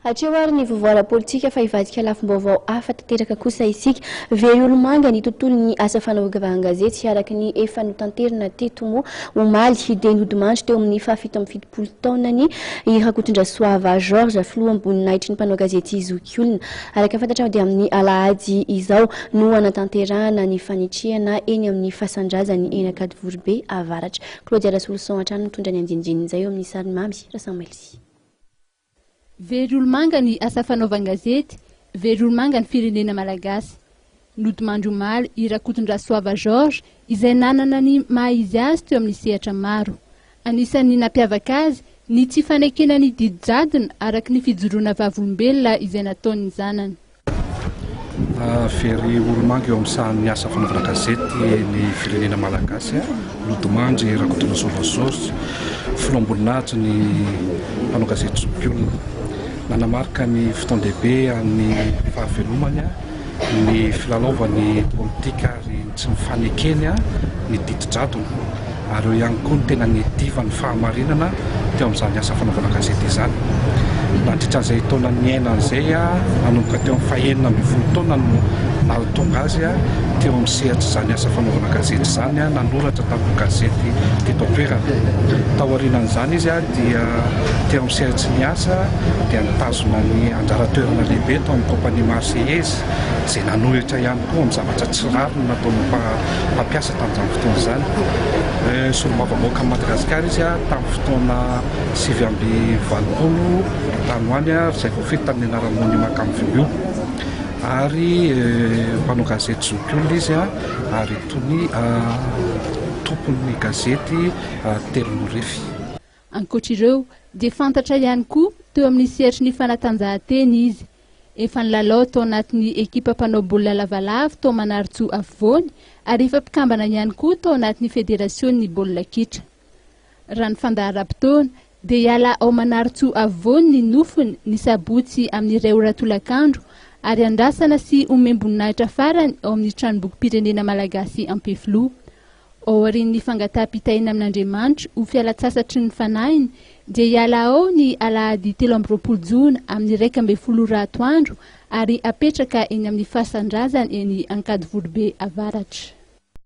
Hatrehoary ny vovoara politika fa hivadika lafim-baovao hafa tanteraka kosa isika. Very olomanga ny tontolon'ny asa fanaovana gazety araky ny efa notanterina teto moa omaly dia nodimandry teo amin'ny 770 taonany i Rakotondrasoava George filoha amboninahitry ny mpanao gazety Zokiolona. Araky fantatra dia amin'ny alahady izao no anatanterahana ny fanitrihana eny amin'ny fasandrazany eny Akadivorobe avaratra. Claudia Rasolson atrano mitondra ny andinindininy izay eo amin'ny sary mamy Rasamelsi. Very olomanga ny asa fanaovan-gazety, very olomanga ny firenena malagasy. Nodimandry omaly i Rakotondrasoava George izay nanana ny maha-izy azy teo amin'ny sehatra maro. Anisan'ny nampiavaka azy ny tsy fanekena ny didijadona araky ny fijoroana vavolombelona izay nataon'ny zanany. Very olomanga eo amin'ny sahan'ny asa fanaovana gazety ny firenena malagasy nodimandry Rakotondrasoava George filoha amboninahitry ny mpanao gazety Zokiolona. Nanamarika ny fotoan-dehibe amin'ny fahavelomany ny filalaovany politika ary tsy mifanekeny ny didijadona ary eo ihany koa ny tena ny diva ny fahamarinana teo amin'izany asa fanaovana gazety izany. Nandritran'izay taona niainan'izay nanomboka teo amin'ny 19 taona no nahatonga azy teo amin'ny sehatra izany asa fanaovana gazety izany nanoratra tamin'ny gazety teto an-toerana. Taorianan'izany izy dia teo amin'ny sehatra ny asa dia nitazona ny anjara-toerana lehibe tao amin'ny kompania marseillaise izay nanohitra ihany koa amin'ny zavatra tsy rariny nataon'ny mpampiasa tamin'izany fotoana izany. Solombavamboaka Madagasikara izy tamin'ny fotoana 720 tanoany izay voafety tamin'ny anaran'ny Makamvio ary mpanao gazety Zokiolona izy ary tony tompon'ny gazety Telonorefy. Ankoatr'ireo dia fantatra ihany koa teo amin'ny sehatry ny fanatanjahanteny izy. Efa nilalao tao anatin'ny ekipa mpanao baolina lavalava tao Manaritsoa afovoany ary efa mpikambana ihany koa tao anatin'ny federasiony baolina kitra. Raha ny fandaharam-potoana dia hiala ao Manaritsoa afovoany ny nofiny ny sabotsy amin'ny 2 ora tolakandro ary andrasana sy omemboninahitra farany ao amin'ny tranombokim-pirenena malagasy Ampefloha. Ao aorian'ny fangataham-pitaina amin'Andriamanitra ho fialatsasatry ny fanahiny dia hiala ao ny alahady 13 Jona amin'ny 12 ratoandro ary apetraka eny amin'ny fasandrazany eny Ankadivorobe avaratra.